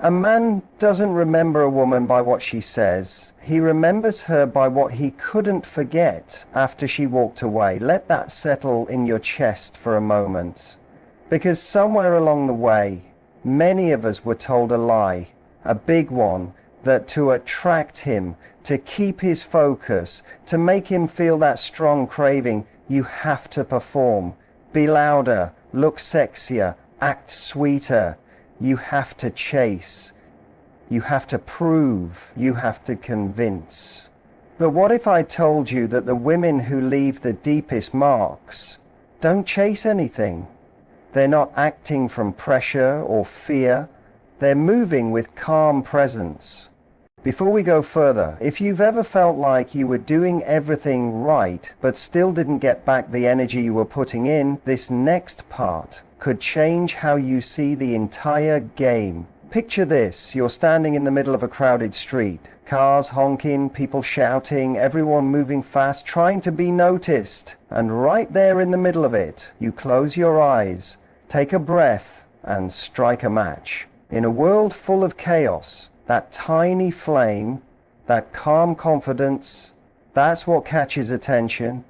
A man doesn't remember a woman by what she says. He remembers her by what he couldn't forget after she walked away. Let that settle in your chest for a moment. Because somewhere along the way, many of us were told a lie, a big one, that to attract him, to keep his focus, to make him feel that strong craving, you have to perform. Be louder, look sexier, act sweeter. You have to chase. You have to prove. You have to convince. But what if I told you that the women who leave the deepest marks don't chase anything? They're not acting from pressure or fear. They're moving with calm presence. Before we go further, if you've ever felt like you were doing everything right but still didn't get back the energy you were putting in, this next part could change how you see the entire game. Picture this: you're standing in the middle of a crowded street. Cars honking, people shouting, everyone moving fast, trying to be noticed. And right there in the middle of it, you close your eyes, take a breath, and strike a match. In a world full of chaos, that tiny flame, that calm confidence, that's what catches attention.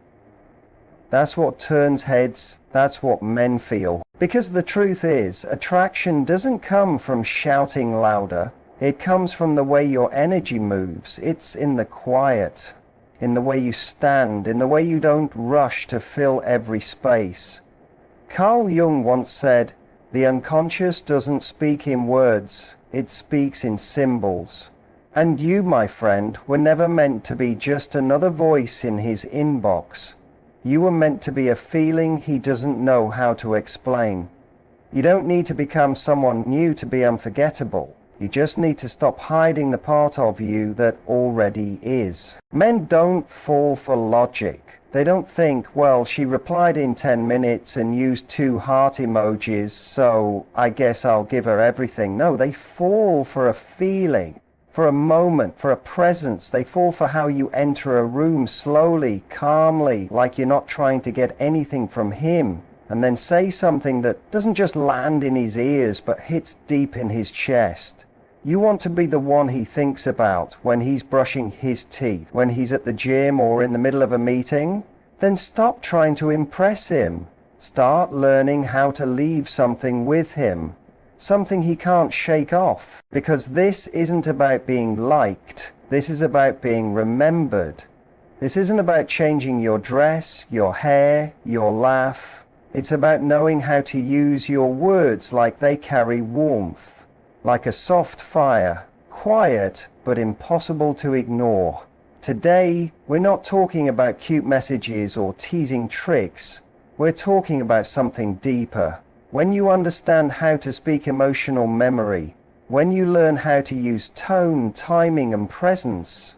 That's what turns heads. That's what men feel. Because the truth is, attraction doesn't come from shouting louder. It comes from the way your energy moves. It's in the quiet, in the way you stand, in the way you don't rush to fill every space. Carl Jung once said, "The unconscious doesn't speak in words, it speaks in symbols." And you, my friend, were never meant to be just another voice in his inbox. You were meant to be a feeling he doesn't know how to explain. You don't need to become someone new to be unforgettable. You just need to stop hiding the part of you that already is. Men don't fall for logic. They don't think, well, she replied in 10 minutes and used 2 heart emojis, so I guess I'll give her everything. No, they fall for a feeling, for a moment, for a presence. They fall for how you enter a room slowly, calmly, like you're not trying to get anything from him, and then say something that doesn't just land in his ears but hits deep in his chest. You want to be the one he thinks about when he's brushing his teeth, when he's at the gym or in the middle of a meeting? Then stop trying to impress him. Start learning how to leave something with him, something he can't shake off. Because this isn't about being liked. This is about being remembered. This isn't about changing your dress, your hair, your laugh. It's about knowing how to use your words like they carry warmth. Like a soft fire, quiet but impossible to ignore. Today, we're not talking about cute messages or teasing tricks. We're talking about something deeper. When you understand how to speak emotional memory, when you learn how to use tone, timing, and presence,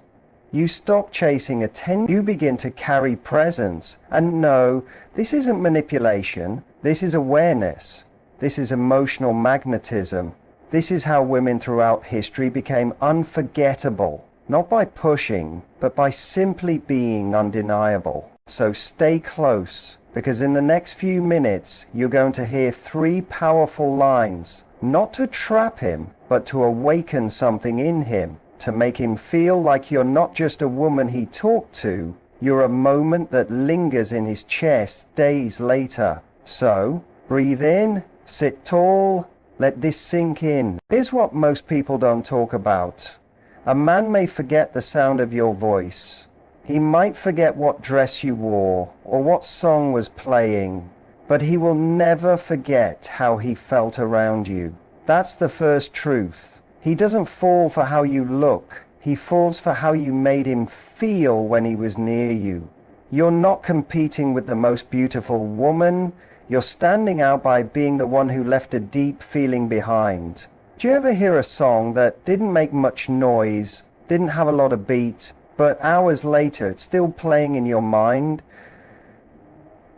you stop chasing attention. You begin to carry presence. And no, this isn't manipulation. This is awareness. This is emotional magnetism. This is how women throughout history became unforgettable, not by pushing, but by simply being undeniable. So stay close, because in the next few minutes, you're going to hear 3 powerful lines, not to trap him, but to awaken something in him, to make him feel like you're not just a woman he talked to, you're a moment that lingers in his chest days later. So, breathe in, sit tall, let this sink in. Here's what most people don't talk about. A man may forget the sound of your voice. He might forget what dress you wore or what song was playing, but he will never forget how he felt around you. That's the first truth. He doesn't fall for how you look. He falls for how you made him feel when he was near you. You're not competing with the most beautiful woman. You're standing out by being the one who left a deep feeling behind. Do you ever hear a song that didn't make much noise, didn't have a lot of beats, but hours later it's still playing in your mind?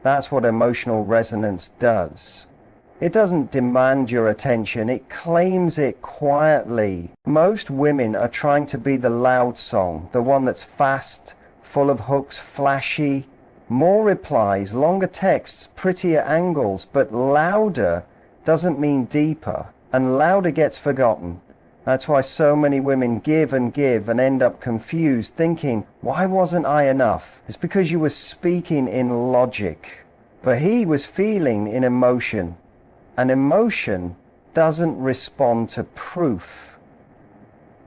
That's what emotional resonance does. It doesn't demand your attention, it claims it quietly. Most women are trying to be the loud song, the one that's fast, full of hooks, flashy. More replies, longer texts, prettier angles, but louder doesn't mean deeper, and louder gets forgotten. That's why so many women give and give and end up confused, thinking, why wasn't I enough? It's because you were speaking in logic. But he was feeling in emotion. And emotion doesn't respond to proof.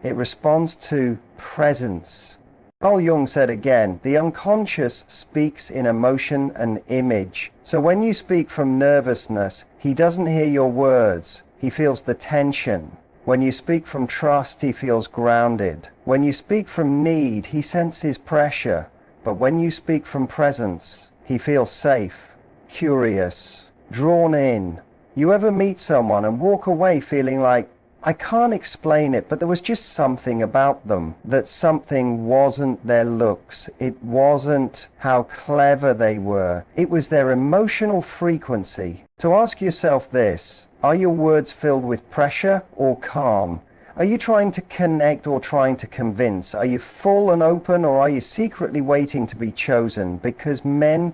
It responds to presence. Carl Jung said again, the unconscious speaks in emotion and image. So when you speak from nervousness, he doesn't hear your words. He feels the tension. When you speak from trust, he feels grounded. When you speak from need, he senses pressure. But when you speak from presence, he feels safe, curious, drawn in. You ever meet someone and walk away feeling like, I can't explain it, but there was just something about them. That something wasn't their looks. It wasn't how clever they were. It was their emotional frequency. So ask yourself this, are your words filled with pressure or calm? Are you trying to connect or trying to convince? Are you full and open, or are you secretly waiting to be chosen? Because men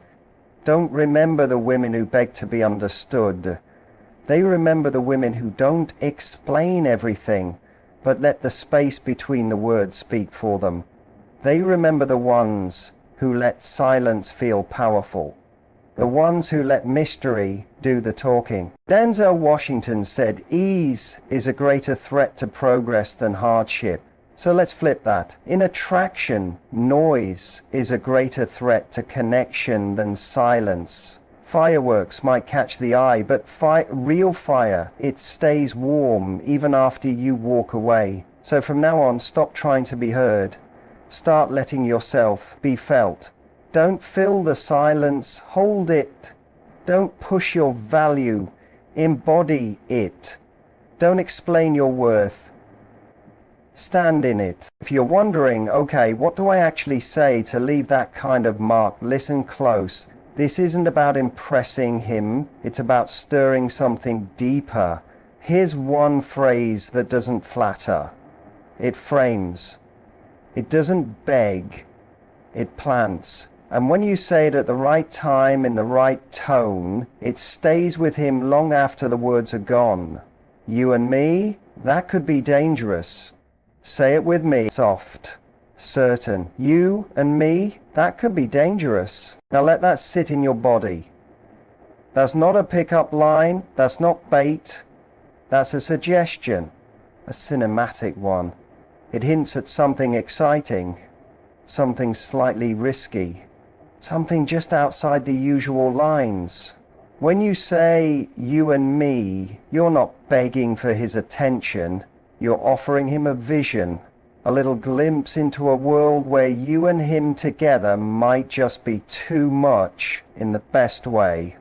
don't remember the women who beg to be understood. They remember the women who don't explain everything, but let the space between the words speak for them. They remember the ones who let silence feel powerful. The ones who let mystery do the talking. Denzel Washington said, ease is a greater threat to progress than hardship. So let's flip that. In attraction, noise is a greater threat to connection than silence. Fireworks might catch the eye, but real fire, it stays warm even after you walk away. So from now on, stop trying to be heard. Start letting yourself be felt. Don't fill the silence, hold it. Don't push your value, embody it. Don't explain your worth. Stand in it. If you're wondering, okay, what do I actually say to leave that kind of mark? Listen close. This isn't about impressing him, it's about stirring something deeper. Here's one phrase that doesn't flatter. It frames. It doesn't beg. It plants. And when you say it at the right time, in the right tone, it stays with him long after the words are gone. You and me, that could be dangerous. Say it with me, soft, certain. You and me, that could be dangerous. Now let that sit in your body. That's not a pickup line, that's not bait, that's a suggestion, a cinematic one. It hints at something exciting, something slightly risky, something just outside the usual lines. When you say you and me, you're not begging for his attention, you're offering him a vision. A little glimpse into a world where you and him together might just be too much in the best way.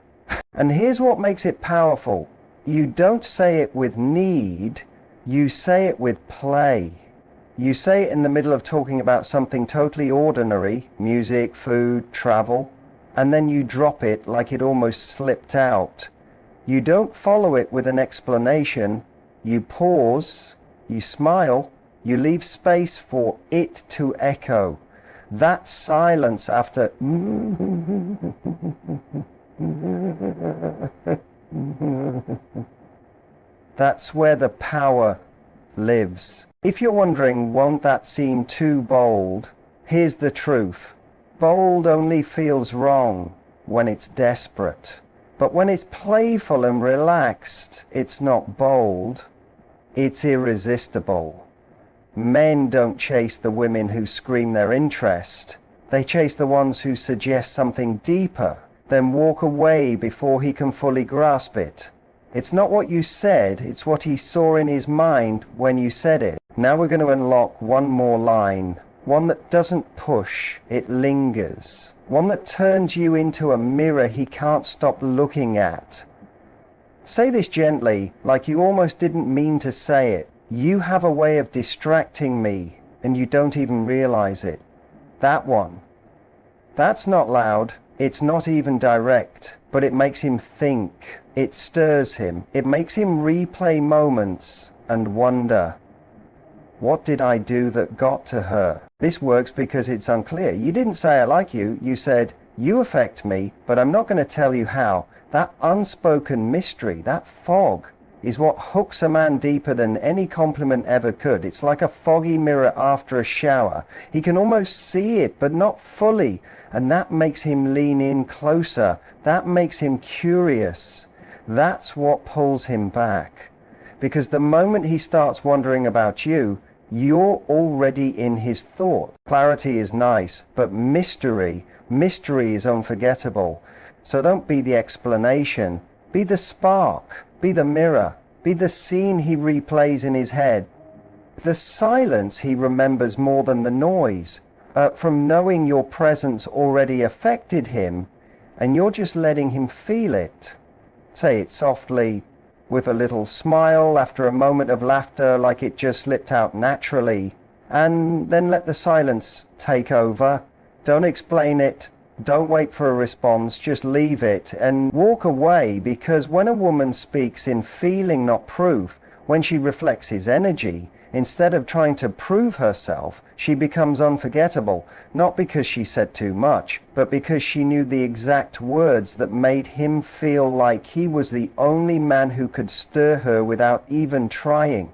And here's what makes it powerful. You don't say it with need, you say it with play. You say it in the middle of talking about something totally ordinary, music, food, travel, and then you drop it like it almost slipped out. You don't follow it with an explanation. You pause, you smile, you leave space for it to echo. That silence after that's where the power lives. If you're wondering, won't that seem too bold? Here's the truth. Bold only feels wrong when it's desperate. But when it's playful and relaxed, it's not bold. It's irresistible. Men don't chase the women who scream their interest. They chase the ones who suggest something deeper, then walk away before he can fully grasp it. It's not what you said, it's what he saw in his mind when you said it. Now we're going to unlock one more line. One that doesn't push, it lingers. One that turns you into a mirror he can't stop looking at. Say this gently, like you almost didn't mean to say it. You have a way of distracting me, and you don't even realize it. That one. That's not loud, it's not even direct, but it makes him think. It stirs him. It makes him replay moments and wonder, what did I do that got to her? This works because it's unclear. You didn't say I like you, you said, you affect me, but I'm not going to tell you how. That unspoken mystery, that fog, is what hooks a man deeper than any compliment ever could. It's like a foggy mirror after a shower. He can almost see it, but not fully. And that makes him lean in closer. That makes him curious. That's what pulls him back. Because the moment he starts wondering about you, you're already in his thought. Clarity is nice, but mystery is unforgettable. So don't be the explanation. Be the spark. Be the mirror. Be the scene he replays in his head. The silence he remembers more than the noise. From knowing your presence already affected him, and you're just letting him feel it. Say it softly, with a little smile after a moment of laughter, like it just slipped out naturally. And then let the silence take over. Don't explain it. Don't wait for a response. Just leave it and walk away, because when a woman speaks in feeling, not proof, when she reflects his energy, instead of trying to prove herself, she becomes unforgettable, not because she said too much, but because she knew the exact words that made him feel like he was the only man who could stir her without even trying.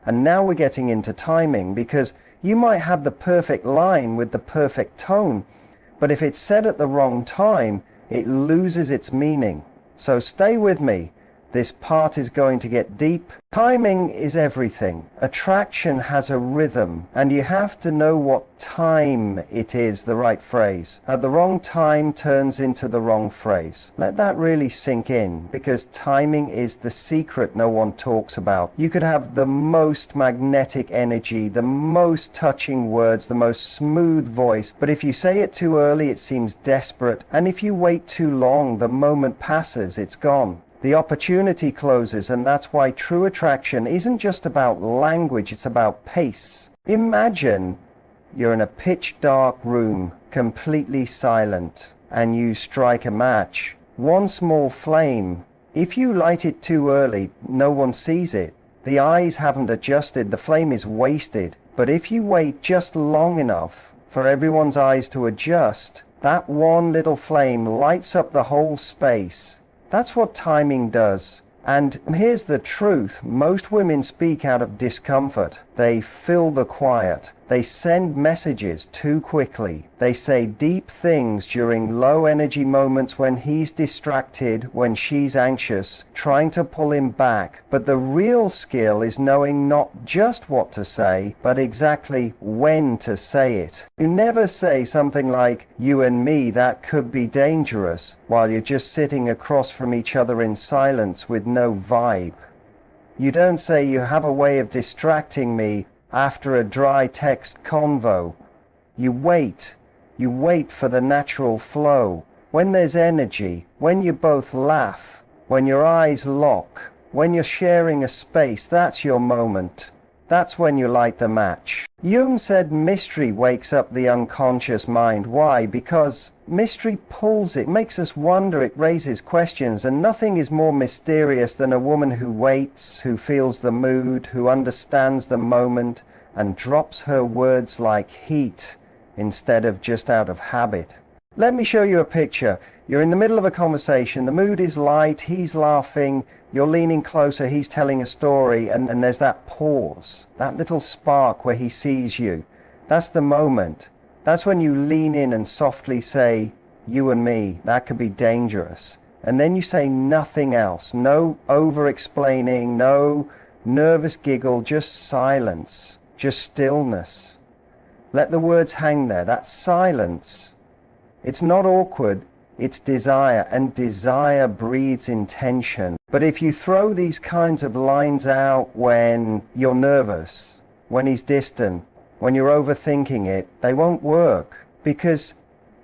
And now we're getting into timing, because you might have the perfect line with the perfect tone, but if it's said at the wrong time, it loses its meaning. So stay with me. This part is going to get deep. Timing is everything. Attraction has a rhythm, and you have to know what time it is, the right phrase. At the wrong time turns into the wrong phrase. Let that really sink in, because timing is the secret no one talks about. You could have the most magnetic energy, the most touching words, the most smooth voice, but if you say it too early, it seems desperate, and if you wait too long, the moment passes, it's gone. The opportunity closes, and that's why true attraction isn't just about language, it's about pace. Imagine you're in a pitch dark room, completely silent, and you strike a match. One small flame. If you light it too early, no one sees it. The eyes haven't adjusted, the flame is wasted. But if you wait just long enough for everyone's eyes to adjust, that one little flame lights up the whole space. That's what timing does. And here's the truth. Most women speak out of discomfort. They fill the quiet. They send messages too quickly. They say deep things during low energy moments when he's distracted, when she's anxious, trying to pull him back. But the real skill is knowing not just what to say, but exactly when to say it. You never say something like, "You and me, that could be dangerous," while you're just sitting across from each other in silence with no vibe. You don't say, "You have a way of distracting me," after a dry text convo. You wait for the natural flow. When there's energy, when you both laugh, when your eyes lock, when you're sharing a space, that's your moment. That's when you light the match. Jung said mystery wakes up the unconscious mind. Why? Because mystery pulls it, makes us wonder, it raises questions, and nothing is more mysterious than a woman who waits, who feels the mood, who understands the moment, and drops her words like heat instead of just out of habit. Let me show you a picture. You're in the middle of a conversation, the mood is light, he's laughing, you're leaning closer, he's telling a story, and there's that pause, that little spark where he sees you. That's the moment. That's when you lean in and softly say, "You and me, that could be dangerous." And then you say nothing else, no over-explaining, no nervous giggle, just silence, just stillness. Let the words hang there, that silence. It's not awkward, it's desire, and desire breeds intention. But if you throw these kinds of lines out when you're nervous, when he's distant, when you're overthinking it, they won't work, because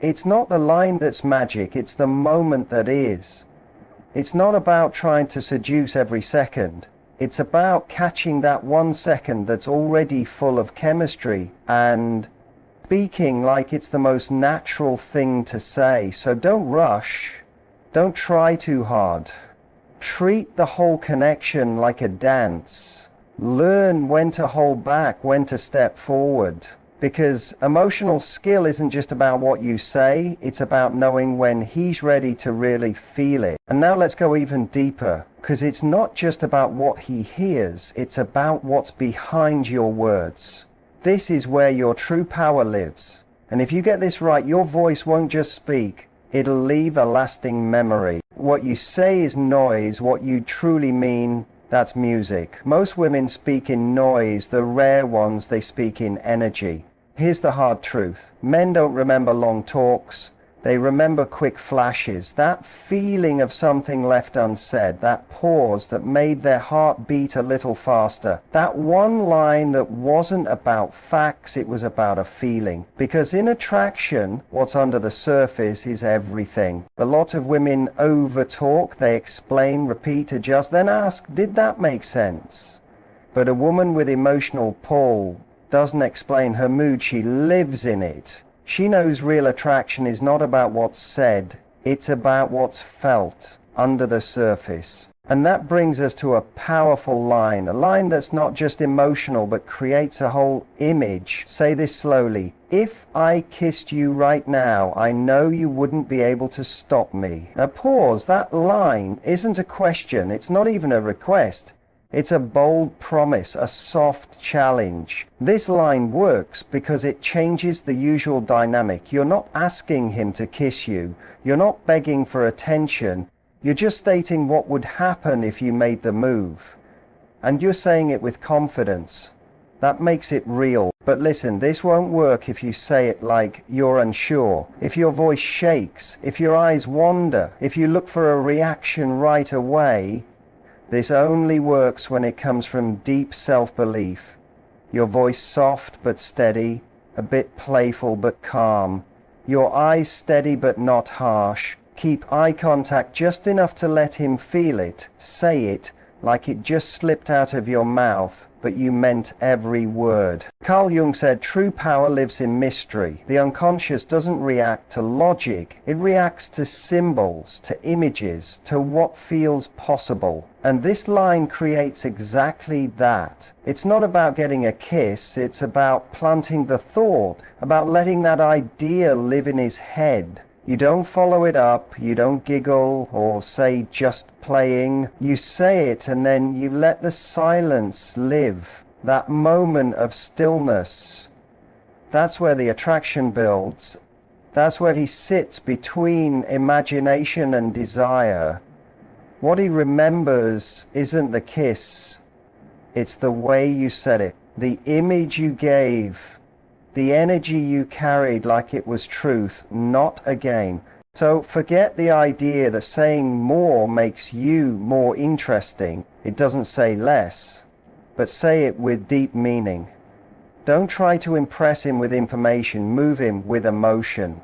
it's not the line that's magic, it's the moment that is. It's not about trying to seduce every second. It's about catching that 1 second that's already full of chemistry and speaking like it's the most natural thing to say. So don't rush. Don't try too hard. Treat the whole connection like a dance. Learn when to hold back, when to step forward. Because emotional skill isn't just about what you say, it's about knowing when he's ready to really feel it. And now let's go even deeper. Because it's not just about what he hears, it's about what's behind your words. This is where your true power lives. And if you get this right, your voice won't just speak, it'll leave a lasting memory. What you say is noise, what you truly mean, that's music. Most women speak in noise, the rare ones they speak in energy. Here's the hard truth. Men don't remember long talks. They remember quick flashes, that feeling of something left unsaid, that pause that made their heart beat a little faster, that one line that wasn't about facts, it was about a feeling. Because in attraction, what's under the surface is everything. A lot of women overtalk, they explain, repeat, adjust, then ask, did that make sense? But a woman with emotional pull doesn't explain her mood, she lives in it. She knows real attraction is not about what's said, it's about what's felt under the surface. And that brings us to a powerful line, a line that's not just emotional but creates a whole image. Say this slowly. If I kissed you right now, I know you wouldn't be able to stop me. Now pause, that line isn't a question, it's not even a request. It's a bold promise, a soft challenge. This line works because it changes the usual dynamic. You're not asking him to kiss you. You're not begging for attention. You're just stating what would happen if you made the move. And you're saying it with confidence. That makes it real. But listen, this won't work if you say it like you're unsure. If your voice shakes, if your eyes wander, if you look for a reaction right away. This only works when it comes from deep self-belief. Your voice soft but steady, a bit playful but calm. Your eyes steady but not harsh. Keep eye contact just enough to let him feel it. Say it like it just slipped out of your mouth, but you meant every word. Carl Jung said, true power lives in mystery. The unconscious doesn't react to logic. It reacts to symbols, to images, to what feels possible. And this line creates exactly that. It's not about getting a kiss, it's about planting the thought, about letting that idea live in his head. You don't follow it up, you don't giggle or say just playing. You say it and then you let the silence live. That moment of stillness. That's where the attraction builds. That's where he sits between imagination and desire. What he remembers isn't the kiss, it's the way you said it, the image you gave. The energy you carried like it was truth, not a game. So forget the idea that saying more makes you more interesting. It doesn't say less, but say it with deep meaning. Don't try to impress him with information, move him with emotion.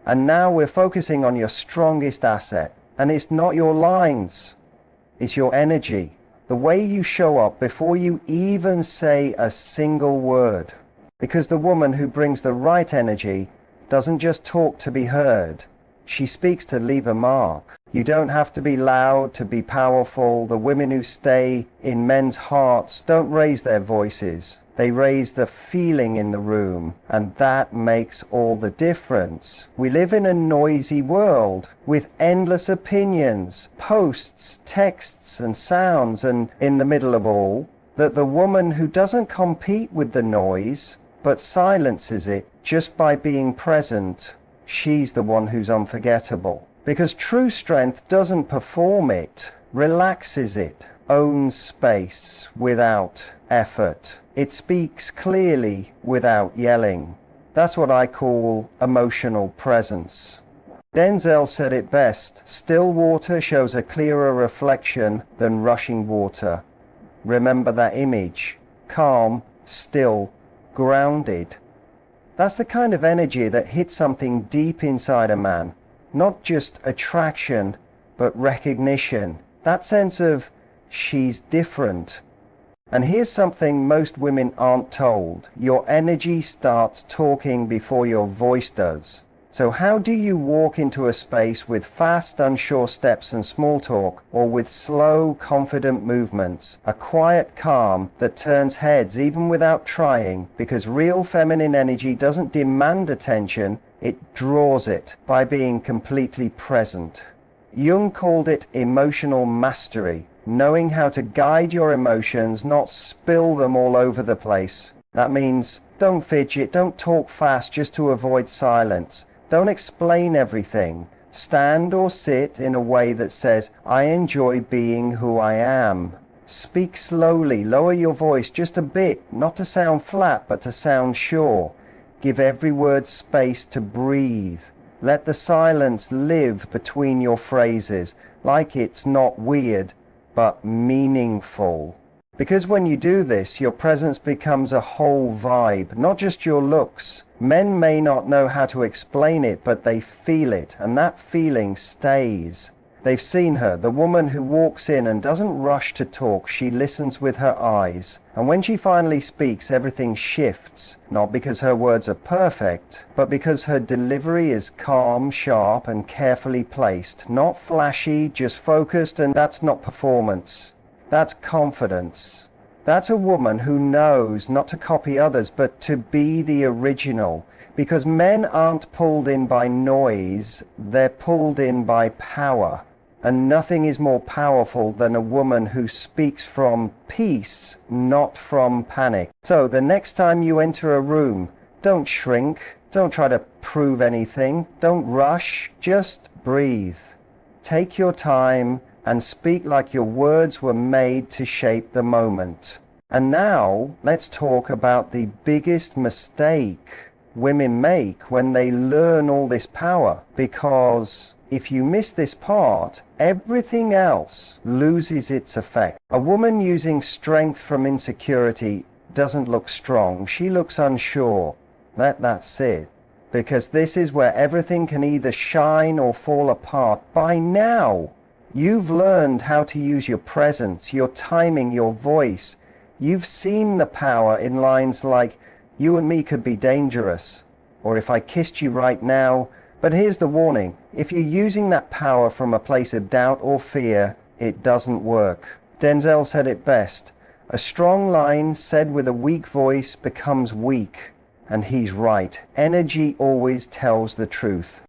And now we're focusing on your strongest asset. And it's not your lines, it's your energy. The way you show up before you even say a single word. Because the woman who brings the right energy doesn't just talk to be heard. She speaks to leave a mark. You don't have to be loud to be powerful. The women who stay in men's hearts don't raise their voices. They raise the feeling in the room, and that makes all the difference. We live in a noisy world with endless opinions, posts, texts, and sounds, and in the middle of all, that the woman who doesn't compete with the noise, but silences it just by being present, she's the one who's unforgettable. Because true strength doesn't perform it, relaxes it, owns space without effort. It speaks clearly without yelling. That's what I call emotional presence. Denzel said it best, still water shows a clearer reflection than rushing water. Remember that image, calm, still, grounded. That's the kind of energy that hits something deep inside a man. Not just attraction, but recognition. That sense of, she's different. And here's something most women aren't told. Your energy starts talking before your voice does. So how do you walk into a space with fast, unsure steps and small talk, or with slow, confident movements, a quiet calm that turns heads even without trying? Because real feminine energy doesn't demand attention, it draws it by being completely present. Jung called it emotional mastery, knowing how to guide your emotions, not spill them all over the place. That means don't fidget, don't talk fast just to avoid silence. Don't explain everything. Stand or sit in a way that says, I enjoy being who I am. Speak slowly, lower your voice just a bit, not to sound flat, but to sound sure. Give every word space to breathe. Let the silence live between your phrases, like it's not weird, but meaningful. Because when you do this, your presence becomes a whole vibe, not just your looks. Men may not know how to explain it, but they feel it, and that feeling stays. They've seen her, the woman who walks in and doesn't rush to talk. She listens with her eyes. And when she finally speaks, everything shifts. Not because her words are perfect, but because her delivery is calm, sharp, and carefully placed. Not flashy, just focused, and that's not performance. That's confidence. That's a woman who knows not to copy others, but to be the original. Because men aren't pulled in by noise, they're pulled in by power. And nothing is more powerful than a woman who speaks from peace, not from panic. So the next time you enter a room, don't shrink, don't try to prove anything, don't rush, just breathe. Take your time and speak like your words were made to shape the moment. And now let's talk about the biggest mistake women make when they learn all this power, because if you miss this part, everything else loses its effect. A woman using strength from insecurity doesn't look strong, she looks unsure. Let that sit, because this is where everything can either shine or fall apart. By now, you've learned how to use your presence, your timing, your voice. You've seen the power in lines like, you and me could be dangerous, or if I kissed you right now. But here's the warning, if you're using that power from a place of doubt or fear, it doesn't work. Denzel said it best, a strong line said with a weak voice becomes weak. And he's right, energy always tells the truth.